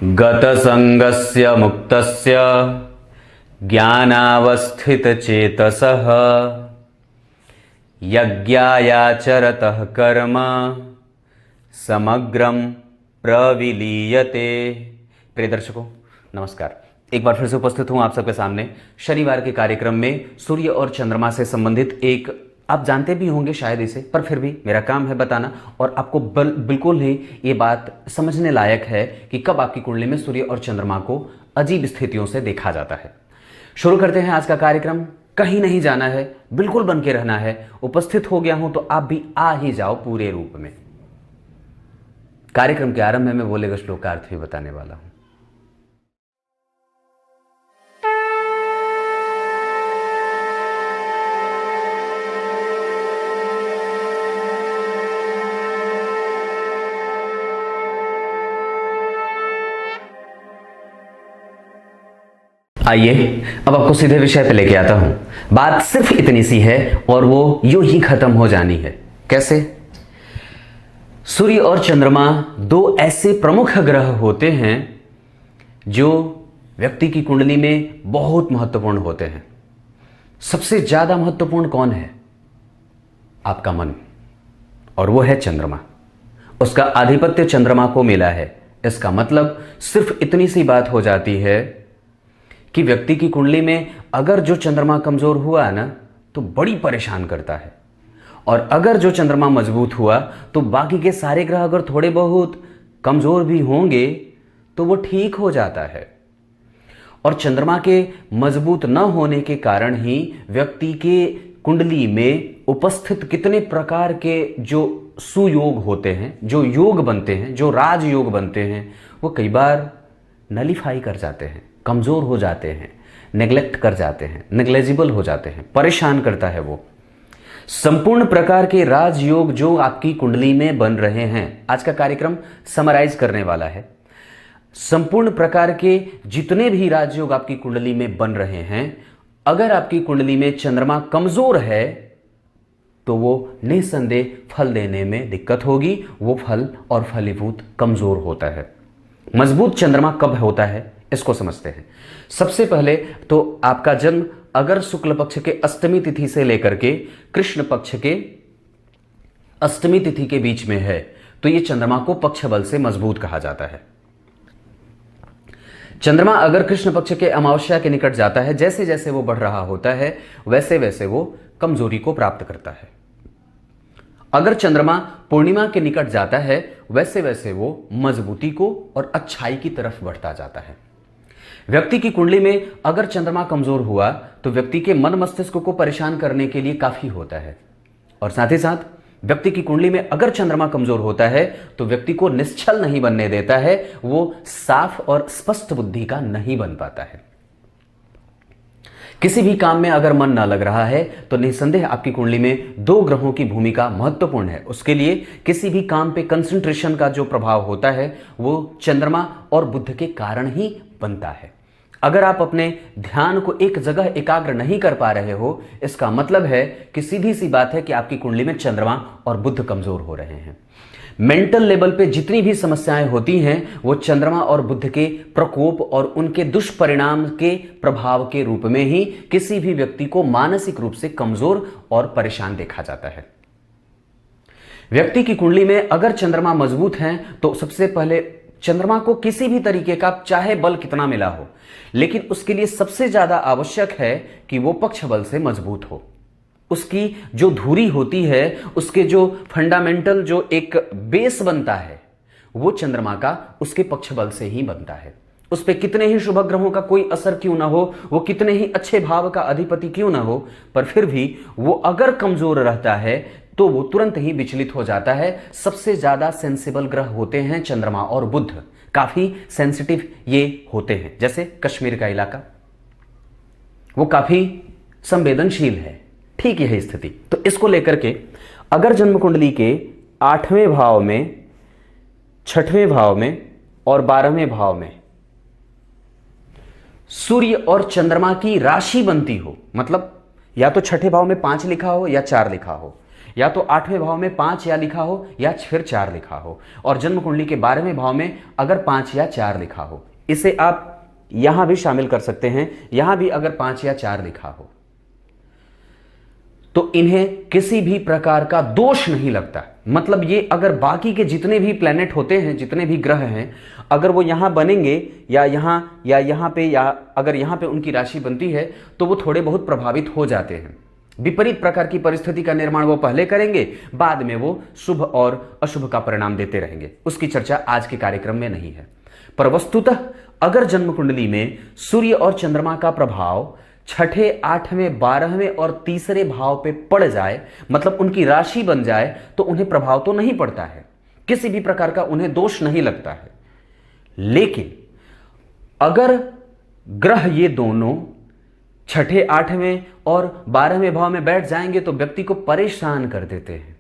गतसंगस्य मुक्तस्य ज्ञानावस्थितचेतसः यज्ञायाचरतः कर्म समग्रम प्रविलीयते। प्रिय दर्शकों नमस्कार, एक बार फिर से उपस्थित हूं आप सबके सामने शनिवार के कार्यक्रम में सूर्य और चंद्रमा से संबंधित एक, आप जानते भी होंगे शायद इसे, पर फिर भी मेरा काम है बताना और आपको बिल्कुल ही ये बात समझने लायक है कि कब आपकी कुंडली में सूर्य और चंद्रमा को अजीब स्थितियों से देखा जाता है। शुरू करते हैं आज का कार्यक्रम। कहीं नहीं जाना है, बिल्कुल बन के रहना है। उपस्थित हो गया हूं तो आप भी आ ही जाओ पूरे रूप में। कार्यक्रम के आरंभ में मैं बोलेगा श्लोक का अर्थ भी बताने वाला हूं। आइए अब आपको सीधे विषय पे लेके आता हूं। बात सिर्फ इतनी सी है और वो यूं ही खत्म हो जानी है। कैसे? सूर्य और चंद्रमा दो ऐसे प्रमुख ग्रह होते हैं जो व्यक्ति की कुंडली में बहुत महत्वपूर्ण होते हैं। सबसे ज्यादा महत्वपूर्ण कौन है? आपका मन, और वो है चंद्रमा। उसका आधिपत्य चंद्रमा को मिला है। इसका मतलब सिर्फ इतनी सी बात हो जाती है कि व्यक्ति की कुंडली में अगर जो चंद्रमा कमजोर हुआ ना तो बड़ी परेशान करता है, और अगर जो चंद्रमा मजबूत हुआ तो बाकी के सारे ग्रह अगर थोड़े बहुत कमजोर भी होंगे तो वो ठीक हो जाता है। और चंद्रमा के मजबूत न होने के कारण ही व्यक्ति के कुंडली में उपस्थित कितने प्रकार के जो सुयोग होते हैं, जो योग बनते हैं, जो राजयोग बनते हैं, वो कई बार नलीफाई कर जाते हैं, कमजोर हो जाते हैं, नेग्लेक्ट कर जाते हैं, नेग्लेजिबल हो जाते हैं, परेशान करता है वो। संपूर्ण प्रकार के राजयोग जो आपकी कुंडली में बन रहे हैं, आज का कार्यक्रम समराइज करने वाला है। संपूर्ण प्रकार के जितने भी राजयोग आपकी कुंडली में बन रहे हैं, अगर आपकी कुंडली में चंद्रमा कमजोर है तो वो निसंदेह फल देने में दिक्कत होगी। वो फल और फलीभूत कमजोर होता है। मजबूत चंद्रमा कब होता है इसको समझते हैं। सबसे पहले तो आपका जन्म अगर शुक्ल पक्ष के अष्टमी तिथि से लेकर के कृष्ण पक्ष के अष्टमी तिथि के बीच में है तो यह चंद्रमा को पक्ष बल से मजबूत कहा जाता है। चंद्रमा अगर कृष्ण पक्ष के अमावस्या के निकट जाता है, जैसे जैसे वो बढ़ रहा होता है वैसे वैसे वो कमजोरी को प्राप्त करता है। अगर चंद्रमा पूर्णिमा के निकट जाता है वैसे वैसे वो मजबूती को और अच्छाई की तरफ बढ़ता जाता है। व्यक्ति की कुंडली में अगर चंद्रमा कमजोर हुआ तो व्यक्ति के मन मस्तिष्क को परेशान करने के लिए काफी होता है। और साथ ही साथ व्यक्ति की कुंडली में अगर चंद्रमा कमजोर होता है तो व्यक्ति को निश्चल नहीं बनने देता है, वो साफ और स्पष्ट बुद्धि का नहीं बन पाता है। किसी भी काम में अगर मन ना लग रहा है तो निसंदेह आपकी कुंडली में दो ग्रहों की भूमिका महत्वपूर्ण है। उसके लिए किसी भी काम पे कंसंट्रेशन का जो प्रभाव होता है वो चंद्रमा और बुध के कारण ही बनता है। अगर आप अपने ध्यान को एक जगह एकाग्र नहीं कर पा रहे हो, इसका मतलब है कि सीधी सी बात है कि आपकी कुंडली में चंद्रमा और बुध कमजोर हो रहे हैं। मेंटल लेवल पे जितनी भी समस्याएं होती हैं वो चंद्रमा और बुध के प्रकोप और उनके दुष्परिणाम के प्रभाव के रूप में ही किसी भी व्यक्ति को मानसिक रूप से कमजोर और परेशान देखा जाता है। व्यक्ति की कुंडली में अगर चंद्रमा मजबूत हैं तो सबसे पहले चंद्रमा को किसी भी तरीके का चाहे बल कितना मिला हो, लेकिन उसके लिए सबसे ज्यादा आवश्यक है कि वो पक्ष बल से मजबूत हो। उसकी जो धुरी होती है, उसके जो फंडामेंटल जो एक बेस बनता है वो चंद्रमा का उसके पक्ष बल से ही बनता है। उस पे कितने ही शुभ ग्रहों का कोई असर क्यों ना हो, वो कितने ही अच्छे भाव का अधिपति क्यों ना हो, पर फिर भी वो अगर कमजोर रहता है तो वो तुरंत ही विचलित हो जाता है। सबसे ज्यादा सेंसिबल ग्रह होते हैं चंद्रमा और बुध, काफी सेंसिटिव ये होते हैं। जैसे कश्मीर का इलाका, वो काफी संवेदनशील है। ठीक यही स्थिति। तो इसको लेकर के अगर जन्म कुंडली के 8वें भाव में, 6वें भाव में और 12वें भाव में सूर्य और चंद्रमा की राशि बनती हो, मतलब या तो 6ठे भाव में 5 लिखा हो या 4 लिखा हो, या तो 8वें भाव में 5 या लिखा हो या फिर 4 लिखा हो, और जन्म कुंडली के 12वें भाव में अगर 5 या 4 लिखा हो। इसे आप यहां भी शामिल कर सकते हैं, यहां भी अगर 5 या 4 लिखा हो तो इन्हें किसी भी प्रकार का दोष नहीं लगता। मतलब ये अगर बाकी के जितने भी प्लैनेट होते हैं, जितने भी ग्रह हैं, अगर वो यहां बनेंगे या यहां पे, या अगर यहां पे उनकी राशि बनती है तो वो थोड़े बहुत प्रभावित हो जाते हैं। विपरीत प्रकार की परिस्थिति का निर्माण वो पहले करेंगे, बाद में वो शुभ और अशुभ का परिणाम देते रहेंगे। उसकी चर्चा आज के कार्यक्रम में नहीं है। पर वस्तुतः अगर जन्म कुंडली में सूर्य और चंद्रमा का प्रभाव 6ठे, 8वें, 12वें और तीसरे भाव पे पड़ जाए, मतलब उनकी राशि बन जाए, तो उन्हें प्रभाव तो नहीं पड़ता है, किसी भी प्रकार का उन्हें दोष नहीं लगता है। लेकिन अगर ग्रह ये दोनों 6ठे, 8वें और 12वें भाव में बैठ जाएंगे तो व्यक्ति को परेशान कर देते हैं,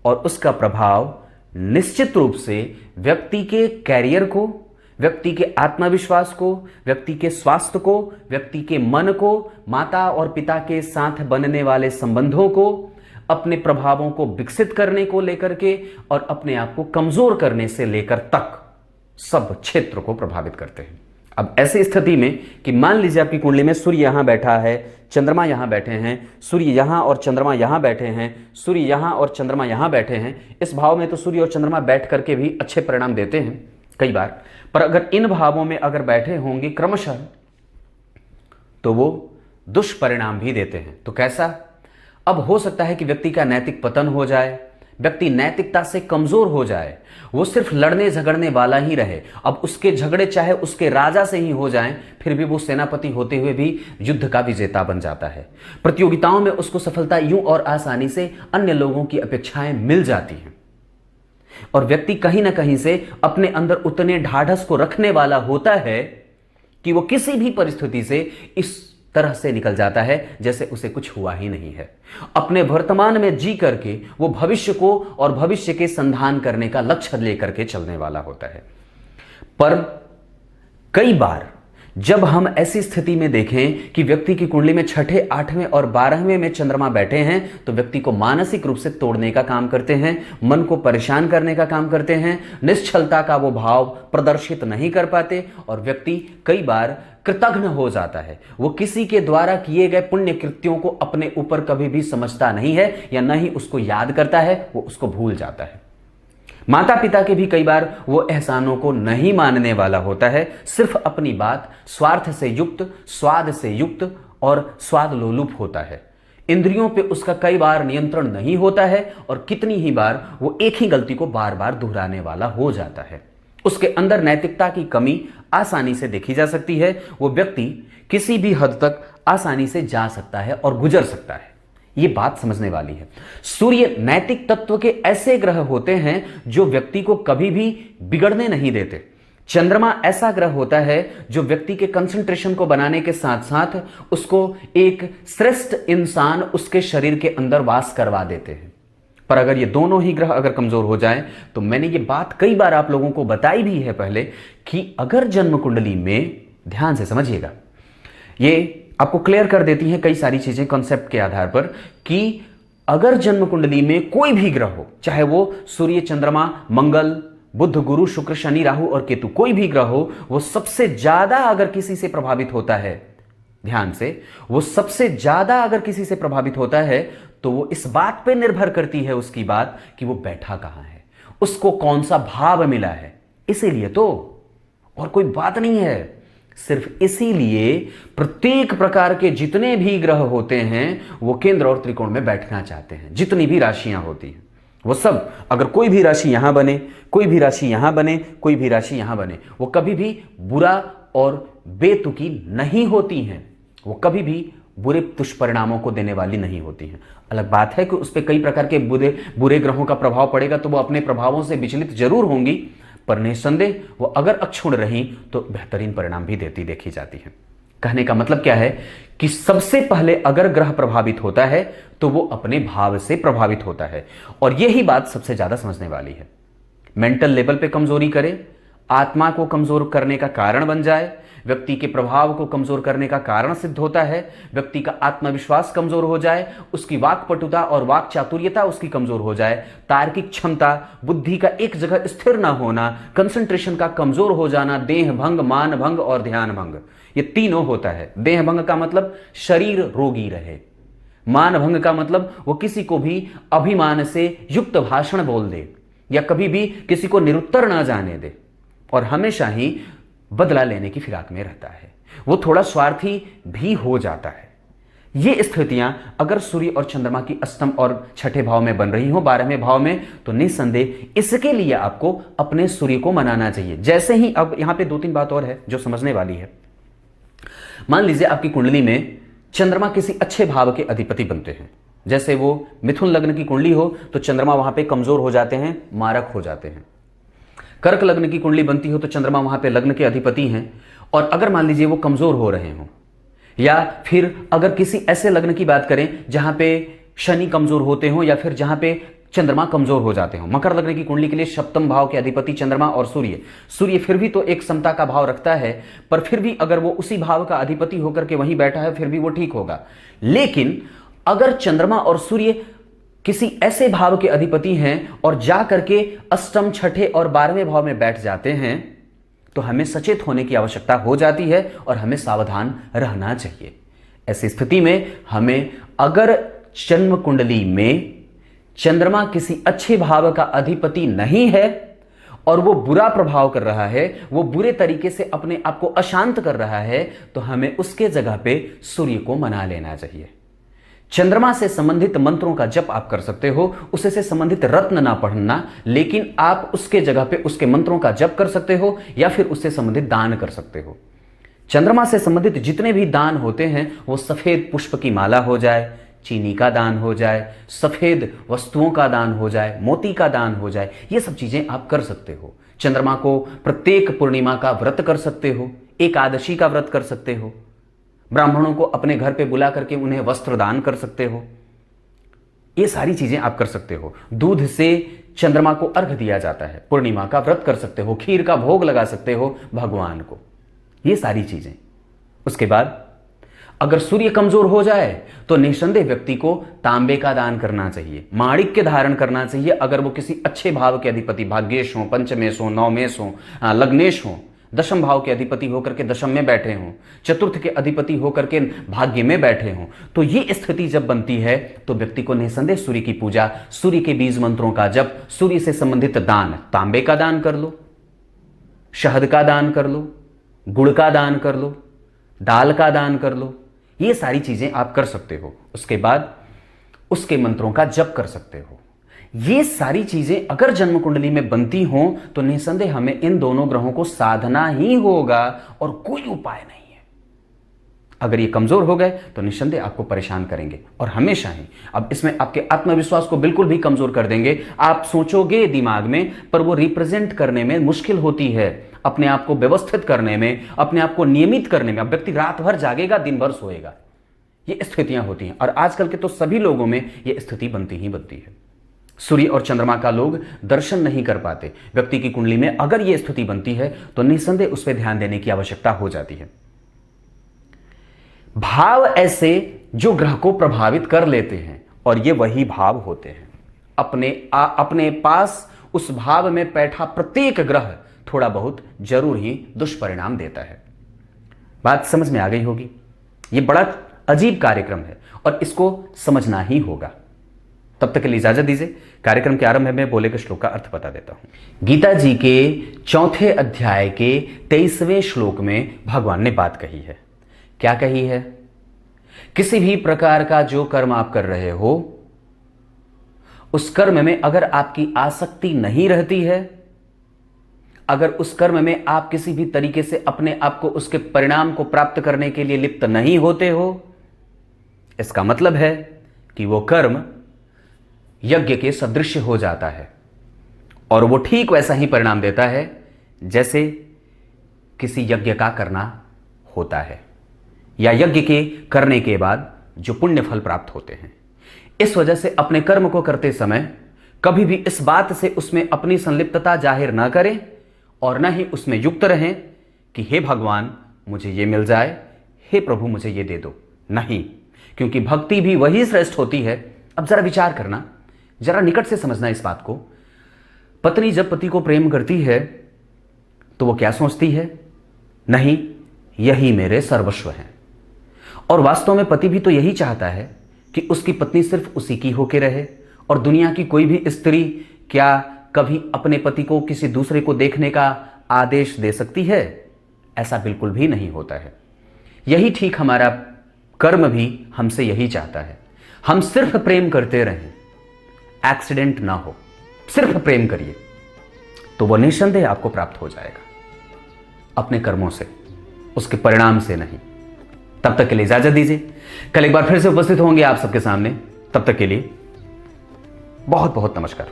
और उसका प्रभाव निश्चित रूप से व्यक्ति के कैरियर को, व्यक्ति के आत्मविश्वास को, व्यक्ति के स्वास्थ्य को, व्यक्ति के मन को, माता और पिता के साथ बनने वाले संबंधों को, अपने प्रभावों को विकसित करने को लेकर के और अपने आप को कमजोर करने से लेकर तक सब क्षेत्र को प्रभावित करते हैं। अब ऐसी स्थिति में कि मान लीजिए आपकी कुंडली में सूर्य यहां बैठा है, चंद्रमा यहां बैठे हैं, सूर्य यहां और चंद्रमा यहां बैठे हैं, सूर्य यहां और चंद्रमा यहां बैठे हैं। इस भाव में तो सूर्य और चंद्रमा बैठ करके भी अच्छे परिणाम देते हैं कई बार, पर अगर इन भावों में अगर बैठे होंगे क्रमशः तो वो दुष्परिणाम भी देते हैं। तो कैसा? अब हो सकता है कि व्यक्ति का नैतिक पतन हो जाए, व्यक्ति नैतिकता से कमजोर हो जाए, वो सिर्फ लड़ने झगड़ने वाला ही रहे। अब उसके झगड़े चाहे उसके राजा से ही हो जाएं, फिर भी वो सेनापति होते हुए भी युद्ध का विजेता बन जाता है। प्रतियोगिताओं में उसको सफलता यूं और आसानी से अन्य लोगों की अपेक्षाएं मिल जाती हैं, और व्यक्ति कहीं ना कहीं से अपने अंदर उतने ढाढ़स को रखने वाला होता है कि वो किसी भी परिस्थिति से इस तरह से निकल जाता है जैसे उसे कुछ हुआ ही नहीं है। अपने वर्तमान में जी करके वो भविष्य को और भविष्य के संधान करने का लक्ष्य लेकर के चलने वाला होता है। पर कई बार जब हम ऐसी स्थिति में देखें कि व्यक्ति की कुंडली में 6ठे, 8वें और 12वें में चंद्रमा बैठे हैं, तो व्यक्ति को मानसिक रूप से तोड़ने का काम करते हैं, मन को परेशान करने का काम करते हैं, निश्चलता का वो भाव प्रदर्शित नहीं कर पाते, और व्यक्ति कई बार कृतघ्न हो जाता है। वो किसी के द्वारा किए गए पुण्य कृत्यों को अपने ऊपर कभी भी समझता नहीं है, या न ही उसको याद करता है, वो उसको भूल जाता है। माता पिता के भी कई बार वो एहसानों को नहीं मानने वाला होता है, सिर्फ अपनी बात स्वार्थ से युक्त, स्वाद से युक्त और स्वाद लोलुप होता है। इंद्रियों पे उसका कई बार नियंत्रण नहीं होता है, और कितनी ही बार वो एक ही गलती को बार बार दोहराने वाला हो जाता है। उसके अंदर नैतिकता की कमी आसानी से देखी जा सकती है। वो व्यक्ति किसी भी हद तक आसानी से जा सकता है और गुजर सकता है। ये बात समझने वाली है। सूर्य नैतिक तत्व के ऐसे ग्रह होते हैं जो व्यक्ति को कभी भी बिगड़ने नहीं देते। चंद्रमा ऐसा ग्रह होता है जो व्यक्ति के कंसंट्रेशन को बनाने के साथ साथ उसको एक श्रेष्ठ इंसान उसके शरीर के अंदर वास करवा देते हैं। पर अगर ये दोनों ही ग्रह अगर कमजोर हो जाएं, तो मैंने ये बात कई बार आप लोगों को बताई भी है पहले कि अगर जन्म कुंडली में, ध्यान से समझिएगा, ये आपको क्लियर कर देती हैं कई सारी चीजें कॉन्सेप्ट के आधार पर, कि अगर जन्म कुंडली में कोई भी ग्रह हो, चाहे वो सूर्य, चंद्रमा, मंगल, बुध, गुरु, शुक्र, शनि, राहु और केतु, कोई भी ग्रह हो, वो सबसे ज्यादा अगर किसी से प्रभावित होता है, ध्यान से, वो सबसे ज्यादा अगर किसी से प्रभावित होता है तो वो इस बात पे निर्भर करती है उसकी बात कि वो बैठा कहां है, उसको कौन सा भाव मिला है। इसीलिए तो, और कोई बात नहीं है, सिर्फ इसीलिए प्रत्येक प्रकार के जितने भी ग्रह होते हैं वो केंद्र और त्रिकोण में बैठना चाहते हैं। जितनी भी राशियां होती हैं वो सब, अगर कोई भी राशि यहां बने, कोई भी राशि यहां बने, कोई भी राशि यहां बने, वो कभी भी बुरा और बेतुकी नहीं होती हैं। वो कभी भी बुरे दुष्परिणामों को देने वाली नहीं होती हैं। अलग बात है कि उस पर कई प्रकार के बुरे ग्रहों का प्रभाव पड़ेगा, तो वो अपने प्रभावों से विचलित जरूर होंगी, पर निस्संदेह वो अगर अक्षुण्ण रही तो बेहतरीन परिणाम भी देती देखी जाती है। कहने का मतलब क्या है कि सबसे पहले अगर ग्रह प्रभावित होता है तो वो अपने भाव से प्रभावित होता है, और यही बात सबसे ज्यादा समझने वाली है। मेंटल लेवल पे कमजोरी करे, आत्मा को कमजोर करने का कारण बन जाए, व्यक्ति के प्रभाव को कमजोर करने का कारण सिद्ध होता है, व्यक्ति का आत्मविश्वास कमजोर हो जाए, उसकी वाक्पटुता और वाक चातुर्यता उसकी कमजोर हो जाए, तार्किक क्षमता, बुद्धि का एक जगह स्थिर ना होना, कंसंट्रेशन का कमजोर हो जाना, देह भंग, मान भंग और ध्यान भंग, ये तीनों होता है। देह भंग का मतलब शरीर रोगी रहे, मान भंग का मतलब वो किसी को भी अभिमान से युक्त भाषण बोल दे या कभी भी किसी को निरुत्तर ना जाने दे और हमेशा ही बदला लेने की फिराक में रहता है, वो थोड़ा स्वार्थी भी हो जाता है। ये स्थितियां अगर सूर्य और चंद्रमा की अष्टम और छठे भाव में बन रही हो, 12वें भाव में, तो निस्संदेह इसके लिए आपको अपने सूर्य को मनाना चाहिए। जैसे ही अब यहां पे 2-3 बात और है जो समझने वाली है। मान लीजिए आपकी कुंडली में चंद्रमा किसी अच्छे भाव के अधिपति बनते हैं, जैसे वो मिथुन लग्न की कुंडली हो तो चंद्रमा वहां पे कमजोर हो जाते हैं, मारक हो जाते हैं। कर्क लग्न की कुंडली बनती हो तो चंद्रमा वहां पे लग्न के अधिपति हैं, और अगर मान लीजिए वो कमजोर हो रहे हो, या फिर अगर किसी ऐसे लग्न की बात करें जहां पे शनि कमजोर होते हो या फिर जहां पे चंद्रमा कमजोर हो जाते हो। मकर लग्न की कुंडली के लिए सप्तम भाव के अधिपति चंद्रमा और सूर्य फिर भी तो एक समता का भाव रखता है, पर फिर भी अगर वो उसी भाव का अधिपति होकर के वहीं बैठा है फिर भी वो ठीक होगा। लेकिन अगर चंद्रमा और सूर्य किसी ऐसे भाव के अधिपति हैं और जा करके अष्टम, छठे और 12वें भाव में बैठ जाते हैं तो हमें सचेत होने की आवश्यकता हो जाती है और हमें सावधान रहना चाहिए। ऐसी स्थिति में हमें, अगर जन्म कुंडली में चंद्रमा किसी अच्छे भाव का अधिपति नहीं है और वो बुरा प्रभाव कर रहा है, वो बुरे तरीके से अपने आप को अशांत कर रहा है, तो हमें उसके जगह पे सूर्य को मना लेना चाहिए। चंद्रमा से संबंधित मंत्रों का जप आप कर सकते हो, उससे से संबंधित रत्न ना पढ़ना, लेकिन आप उसके जगह पे उसके मंत्रों का जप कर सकते हो या फिर उससे संबंधित दान कर सकते हो। चंद्रमा से संबंधित जितने भी दान होते हैं वो सफेद पुष्प की माला हो जाए, चीनी का दान हो जाए, सफेद वस्तुओं का दान हो जाए, मोती का दान हो जाए, ये सब चीजें आप कर सकते हो। चंद्रमा को प्रत्येक पूर्णिमा का व्रत कर सकते हो, एकादशी का व्रत कर सकते हो, ब्राह्मणों को अपने घर पे बुला करके उन्हें वस्त्र दान कर सकते हो, ये सारी चीजें आप कर सकते हो। दूध से चंद्रमा को अर्घ दिया जाता है, पूर्णिमा का व्रत कर सकते हो, खीर का भोग लगा सकते हो भगवान को, ये सारी चीजें। उसके बाद अगर सूर्य कमजोर हो जाए तो निसंदेह व्यक्ति को तांबे का दान करना चाहिए, माणिक्य धारण करना चाहिए। अगर वो किसी अच्छे भाव के अधिपति, भाग्येश हो, पंचमेश हो, नवमेश हो, लग्नेश हो, दशम भाव के अधिपति होकर के दशम में बैठे हों, चतुर्थ के अधिपति होकर के भाग्य में बैठे हों, तो ये स्थिति जब बनती है तो व्यक्ति को निसंदेह सूर्य की पूजा, सूर्य के बीज मंत्रों का जप, सूर्य से संबंधित दान, तांबे का दान कर लो, शहद का दान कर लो, गुड़ का दान कर लो, दाल का दान कर लो, ये सारी चीजें आप कर सकते हो। उसके बाद उसके मंत्रों का जप कर सकते हो। ये सारी चीजें अगर जन्म कुंडली में बनती हों तो निसंदेह हमें इन दोनों ग्रहों को साधना ही होगा और कोई उपाय नहीं है। अगर ये कमजोर हो गए तो निसंदेह आपको परेशान करेंगे और हमेशा ही, अब इसमें आपके आत्मविश्वास को बिल्कुल भी कमजोर कर देंगे। आप सोचोगे दिमाग में, पर वो रिप्रेजेंट करने में मुश्किल होती है, अपने आप को व्यवस्थित करने में, अपने आप को नियमित करने में। अब व्यक्ति रात भर जागेगा, दिन भर सोएगा, ये स्थितियां होती हैं और आजकल के तो सभी लोगों में ये स्थिति बनती ही बनती है। सूर्य और चंद्रमा का लोग दर्शन नहीं कर पाते। व्यक्ति की कुंडली में अगर यह स्थिति बनती है तो निसंदेह उस पर ध्यान देने की आवश्यकता हो जाती है। भाव ऐसे जो ग्रह को प्रभावित कर लेते हैं और ये वही भाव होते हैं। अपने पास उस भाव में बैठा प्रत्येक ग्रह थोड़ा बहुत जरूर ही दुष्परिणाम देता है। बात समझ में आ गई होगी। ये बड़ा अजीब कार्यक्रम है और इसको समझना ही होगा। तब तक के लिए इजाजत दीजिए। कार्यक्रम के आरंभ में मैं बोले के श्लोक का अर्थ बता देता हूं। गीता जी के 4 अध्याय के 23वें श्लोक में भगवान ने बात कही है। क्या कही है? किसी भी प्रकार का जो कर्म आप कर रहे हो, उस कर्म में अगर आपकी आसक्ति नहीं रहती है, अगर उस कर्म में आप किसी भी तरीके से अपने आप को उसके परिणाम को प्राप्त करने के लिए लिप्त नहीं होते हो, इसका मतलब है कि वो कर्म यज्ञ के सदृश हो जाता है और वो ठीक वैसा ही परिणाम देता है जैसे किसी यज्ञ का करना होता है या यज्ञ के करने के बाद जो पुण्य फल प्राप्त होते हैं। इस वजह से अपने कर्म को करते समय कभी भी इस बात से उसमें अपनी संलिप्तता जाहिर ना करें और न ही उसमें युक्त रहें कि हे भगवान मुझे ये मिल जाए, हे प्रभु मुझे ये दे दो। नहीं, क्योंकि भक्ति भी वही श्रेष्ठ होती है। अब जरा विचार करना, जरा निकट से समझना इस बात को। पत्नी जब पति को प्रेम करती है तो वो क्या सोचती है? नहीं, यही मेरे सर्वस्व हैं। और वास्तव में पति भी तो यही चाहता है कि उसकी पत्नी सिर्फ उसी की होके रहे। और दुनिया की कोई भी स्त्री क्या कभी अपने पति को किसी दूसरे को देखने का आदेश दे सकती है? ऐसा बिल्कुल भी नहीं होता है। यही ठीक हमारा कर्म भी हमसे यही चाहता है। हम सिर्फ प्रेम करते रहें, एक्सीडेंट ना हो, सिर्फ प्रेम करिए, तो वह निस्संदेह आपको प्राप्त हो जाएगा, अपने कर्मों से, उसके परिणाम से नहीं। तब तक के लिए इजाजत दीजिए। कल एक बार फिर से उपस्थित होंगे आप सबके सामने। तब तक के लिए बहुत बहुत नमस्कार।